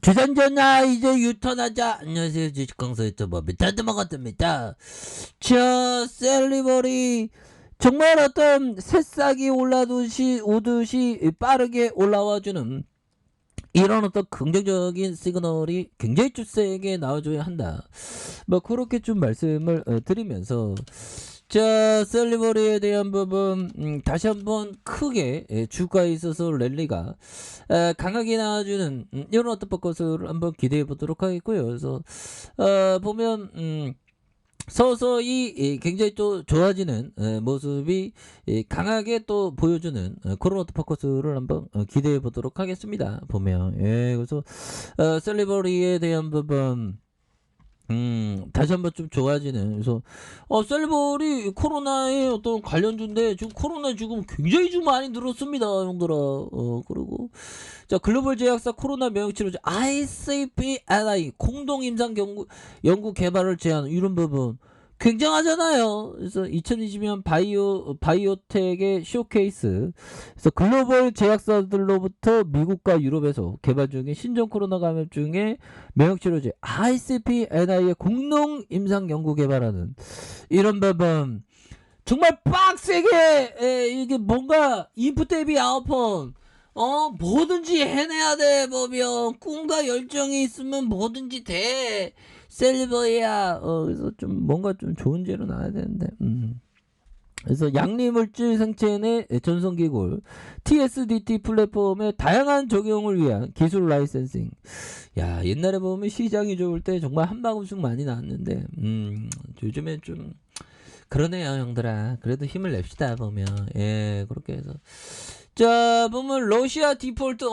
주전전아 이제 유턴하자. 안녕하세요, 주식강사 유튜버 미타드먹었습니다. 자, 셀리버리 정말 어떤 새싹이 오듯이 빠르게 올라와주는 이런 어떤 긍정적인 시그널이 굉장히 좀 세게 나와줘야 한다. 뭐 그렇게 좀 말씀을 드리면서, 자, 셀리버리에 대한 부분 다시 한번 크게 주가에 있어서 랠리가 강하게 나와주는 이런 어떤 것을 한번 기대해 보도록 하겠고요. 그래서 보면 서서히 굉장히 또 좋아지는 모습이 강하게 또 보여주는 그런 어떤 포커스를 한번 기대해 보도록 하겠습니다. 보면 그래서 셀리버리에 대한 부분 다시 한번 좀 좋아지는. 그래서 셀리버리 코로나에 어떤 관련주인데 지금 코로나 지금 굉장히 좀 많이 늘었습니다, 형들아. 그리고 자, 글로벌 제약사 코로나 면역치료제 ICP-LI 공동 임상 연구 개발을 제한, 이런 부분 굉장하잖아요. 그래서 2020년 바이오텍의 쇼케이스. 그래서 글로벌 제약사들로부터 미국과 유럽에서 개발 중인 신종 코로나 감염 중에 면역치료제 ICP-LI의 공동 임상 연구 개발하는 이런 부분 정말 빡세게 이게 뭔가 인풋 대비 아웃풋 뭐든지 해내야 돼. 보면 꿈과 열정이 있으면 뭐든지 돼. 셀리버야. 그래서 좀 뭔가 좀 좋은 재료 나와야 되는데. 그래서 양리물질 생체 내 전송기골 TSDT 플랫폼의 다양한 적용을 위한 기술 라이센싱. 야, 옛날에 보면 시장이 좋을 때 정말 한방울씩 많이 나왔는데 요즘에 좀 그러네요, 형들아. 그래도 힘을 냅시다. 보면 그렇게 해서, 자, 보면 러시아 디폴트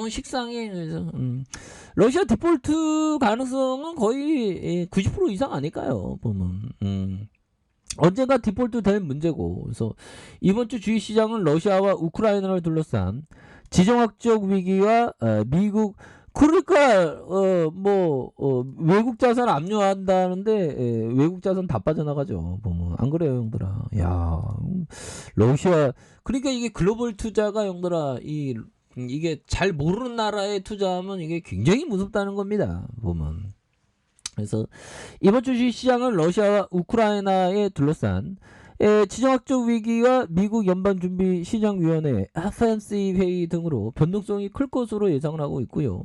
식상해. 그래서 러시아 디폴트 가능성은 거의 90% 이상 아닐까요, 보면. 언젠가 디폴트 될 문제고. 그래서 이번 주 주식시장은 러시아와 우크라이나를 둘러싼 지정학적 위기와 미국, 그러니까 외국 자산 압류한다는데 외국 자산 다 빠져나가죠. 보면 안 그래요, 형들아? 야, 러시아, 그러니까 이게 글로벌 투자가, 형들아, 이게 잘 모르는 나라에 투자하면 이게 굉장히 무섭다는 겁니다. 보면. 그래서 이번 주 주식시장은 러시아와 우크라이나에 둘러싼 지정학적 위기와 미국 연방준비시장위원회 FOMC 회의 등으로 변동성이 클 것으로 예상을 하고 있고요.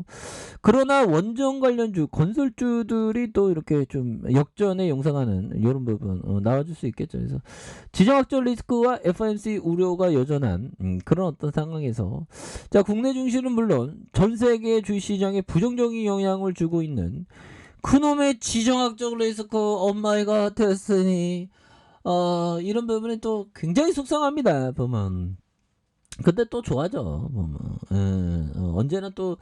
그러나 원전 관련주, 건설주들이 또 이렇게 좀 역전에 영상하는 이런 부분 나와줄 수 있겠죠. 그래서 지정학적 리스크와 FOMC 우려가 여전한 그런 어떤 상황에서, 자, 국내 증시는 물론 전 세계 주식시장에 부정적인 영향을 주고 있는 그놈의 지정학적 리스크 엄마이가 됐으니 이런 부분이 또 굉장히 속상합니다. 보면. 근데 또 좋아져. 보면 언제나 또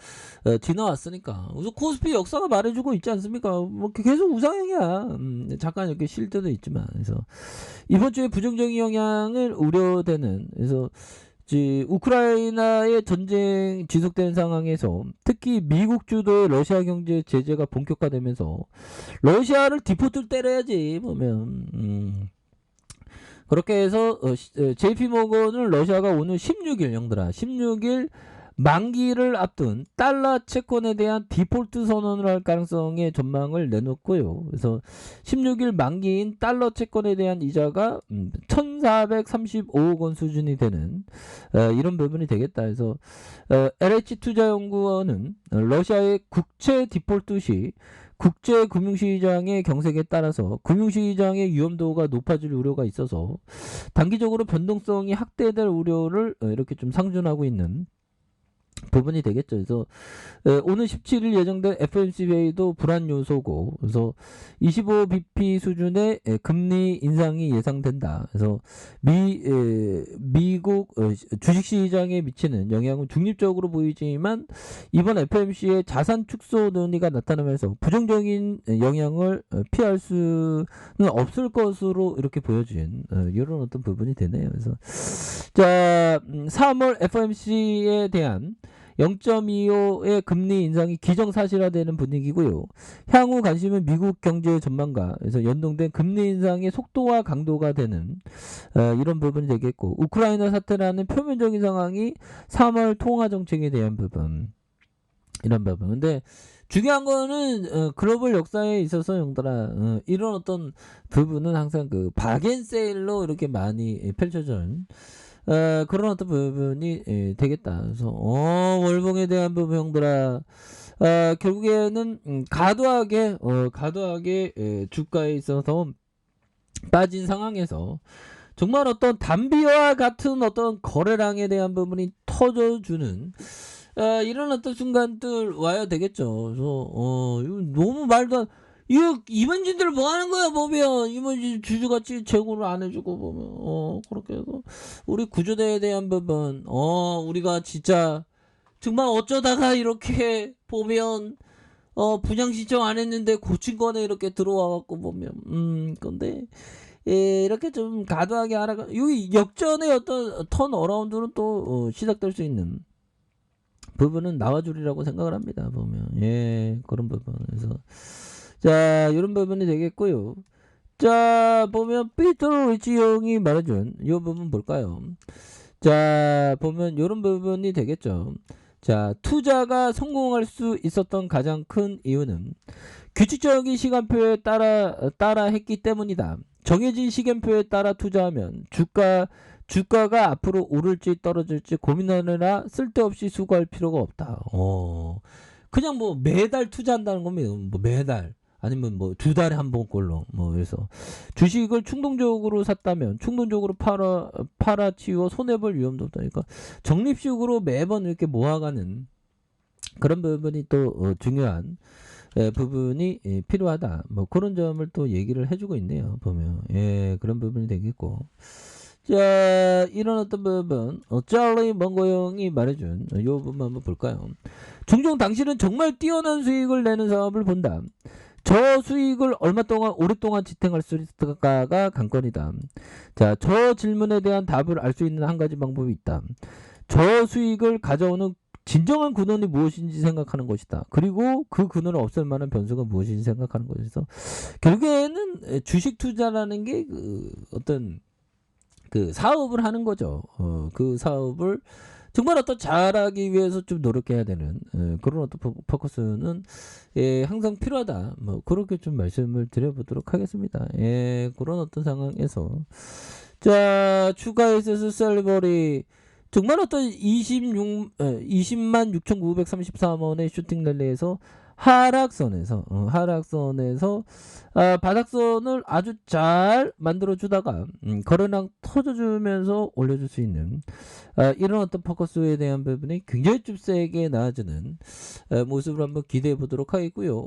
지나왔으니까. 그래서 코스피 역사가 말해주고 있지 않습니까? 뭐 계속 우상향이야. 잠깐 이렇게 쉴 때도 있지만. 그래서 이번 주에 부정적인 영향을 우려되는, 그래서 우크라이나의 전쟁 지속된 상황에서 특히 미국 주도의 러시아 경제 제재가 본격화되면서 러시아를 디포트를 때려야지. 보면 그렇게 해서 JP모건은 러시아가 오늘 16일, 형들아, 16일 만기를 앞둔 달러 채권에 대한 디폴트 선언을 할 가능성의 전망을 내놓고요. 그래서 16일 만기인 달러 채권에 대한 이자가 1,435억 원 수준이 되는 이런 부분이 되겠다. 그래서 LH투자연구원은 러시아의 국채 디폴트 시 국제 금융시장의 경색에 따라서 금융시장의 위험도가 높아질 우려가 있어서 단기적으로 변동성이 확대될 우려를 이렇게 좀 상존하고 있는 부분이 되겠죠. 그래서 오늘 17일 예정된 FOMC 회의도 불안 요소고, 그래서 25bp 수준의 금리 인상이 예상된다. 그래서 미국 주식시장에 미치는 영향은 중립적으로 보이지만 이번 FOMC의 자산 축소 논의가 나타나면서 부정적인 영향을 피할 수는 없을 것으로 이렇게 보여진 이런 어떤 부분이 되네요. 그래서 자, 3월 FOMC에 대한 0.25의 금리 인상이 기정사실화되는 분위기고요. 향후 관심은 미국 경제 전망과에서 연동된 금리 인상의 속도와 강도가 되는 이런 부분이 되겠고, 우크라이나 사태라는 표면적인 상황이 3월 통화 정책에 대한 부분, 이런 부분. 근데 중요한 거는 글로벌 역사에 있어서 형들아 이런 어떤 부분은 항상 그 바겐세일로 이렇게 많이 펼쳐진 그런 어떤 부분이 되겠다. 그래서 월봉에 대한 부분 형들아 결국에는 과도하게 주가에 있어서 빠진 상황에서 정말 어떤 담비와 같은 어떤 거래량에 대한 부분이 터져주는 이런 어떤 순간들 와야 되겠죠. 그래서 이거 너무 말도 안 이거 임원진들 뭐 하는 거야 보면 임원진 주주가치 제고를 안 해주고 보면 그렇게 해서 우리 구조대에 대한 부분 우리가 진짜 정말 어쩌다가 이렇게 보면 분양 신청 안 했는데 고친권에 이렇게 들어와 갖고 보면 근데 이렇게 좀 과도하게 하라가 여기 역전의 어떤 턴 어라운드는 또 시작될 수 있는 부분은 나와주리라고 생각을 합니다. 보면 그런 부분에서 자 이런 부분이 되겠고요. 자 보면 피터 리치 형이 말해준 이 부분 볼까요? 자 보면 이런 부분이 되겠죠. 자 투자가 성공할 수 있었던 가장 큰 이유는 규칙적인 시간표에 따라 했기 때문이다. 정해진 시간표에 따라 투자하면 주가가 앞으로 오를지 떨어질지 고민하느라 쓸데없이 수고할 필요가 없다. 그냥 뭐 매달 투자한다는 겁니다. 뭐 매달 아니면 뭐 2달에 한 번꼴로 뭐 그래서 주식을 충동적으로 샀다면 충동적으로 팔아치워 손해볼 위험도 없다니까 적립식으로 매번 이렇게 모아가는 그런 부분이 또 중요한 부분이 필요하다. 뭐 그런 점을 또 얘기를 해주고 있네요. 보면 그런 부분이 되겠고 자 이런 어떤 부분 짤리 먼거 형이 말해준 이 부분 한번 볼까요? 종종 당신은 정말 뛰어난 수익을 내는 사업을 본다. 저 수익을 얼마 동안 오랫동안 지탱할 수 있을까가 관건이다. 자, 저 질문에 대한 답을 알 수 있는 한 가지 방법이 있다. 저 수익을 가져오는 진정한 근원이 무엇인지 생각하는 것이다. 그리고 그 근원을 없앨 만한 변수가 무엇인지 생각하는 것에서 결국에는 주식 투자라는 게 어떤 그 사업을 하는 거죠. 그 사업을 정말 어떤 잘하기 위해서 좀 노력해야 되는 그런 어떤 포커스는 항상 필요하다. 뭐 그렇게 좀 말씀을 드려보도록 하겠습니다. 그런 어떤 상황에서 자 추가 SS 셀리버리 정말 어떤 20만 6,934원의 슈팅 랠리에서 하락선에서 바닥선을 아주 잘 만들어 주다가 거래량 터져주면서 올려줄 수 있는 이런 어떤 포커스에 대한 부분이 굉장히 좀 세게 나아지는 모습을 한번 기대해 보도록 하겠고요.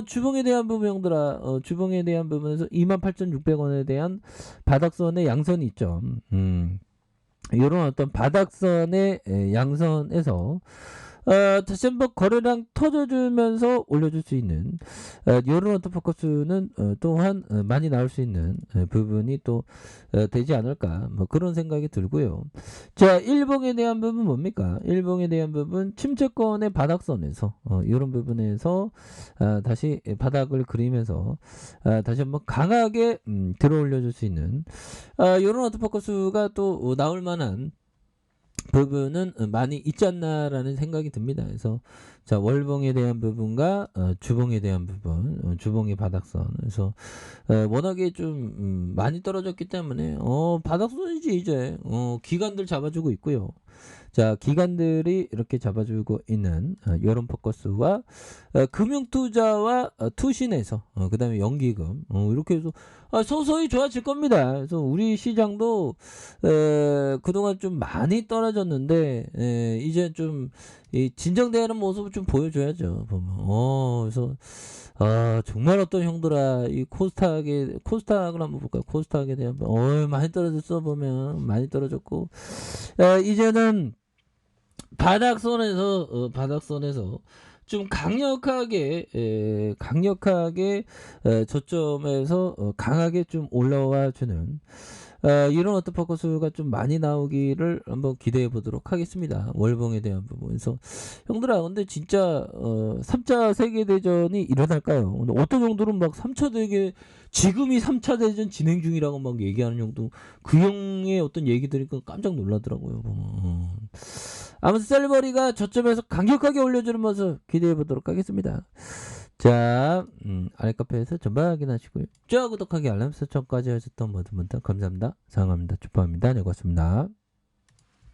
주봉에 대한 부분 형들아 주봉에 대한 부분에서 28,600원에 대한 바닥선의 양선이 있죠. 이런 어떤 바닥선의 양선에서 다시 한번 거래량 터져주면서 올려줄 수 있는 이런 어떤 포커스는 또한 많이 나올 수 있는 부분이 또 되지 않을까 뭐 그런 생각이 들고요. 자 일봉에 대한 부분 뭡니까? 일봉에 대한 부분 침체권의 바닥선에서 이런 부분에서 다시 바닥을 그리면서 다시 한번 강하게 들어 올려줄 수 있는 이런 어떤 포커스가 또 나올 만한 부분은 많이 있지 않나라는 생각이 듭니다. 그래서 자 월봉에 대한 부분과 주봉에 대한 부분, 주봉의 바닥선. 그래서 워낙에 좀 많이 떨어졌기 때문에 바닥선이지 이제 기관들 잡아주고 있고요. 자 기관들이 이렇게 잡아주고 있는 이런 포커스와 금융투자와 투신에서 그 다음에 연기금 이렇게 해서 서서히 좋아질 겁니다. 그래서 우리 시장도 그동안 좀 많이 떨어졌는데 이제 좀 진정되는 모습을 좀 보여줘야죠. 보면 그래서 정말 어떤 형들아 이 코스닥을 한번 볼까요? 코스닥에 대한 많이 떨어졌어 보면 많이 떨어졌고 이제는 바닥선에서 좀 강력하게 저점에서 강하게 좀 올라와 주는 이런 어떤 포커스가 좀 많이 나오기를 한번 기대해 보도록 하겠습니다. 월봉에 대한 부분에서 형들아 근데 진짜 3차 세계대전이 일어날까요? 근데 어떤 형들은 막 3차 대계 지금이 3차 대전 진행 중이라고 막 얘기하는 형도 그 형의 어떤 얘기 들으니까 깜짝 놀라더라고요. 아무튼 셀리버리가 저점에서 강력하게 올려주는 모습 기대해 보도록 하겠습니다. 자, 아래카페에서 전반 확인하시고요. 좋아요, 구독하기, 알람 설정까지 하셨던 모든 분들 감사합니다. 사랑합니다. 축복합니다. 네, 고맙습니다.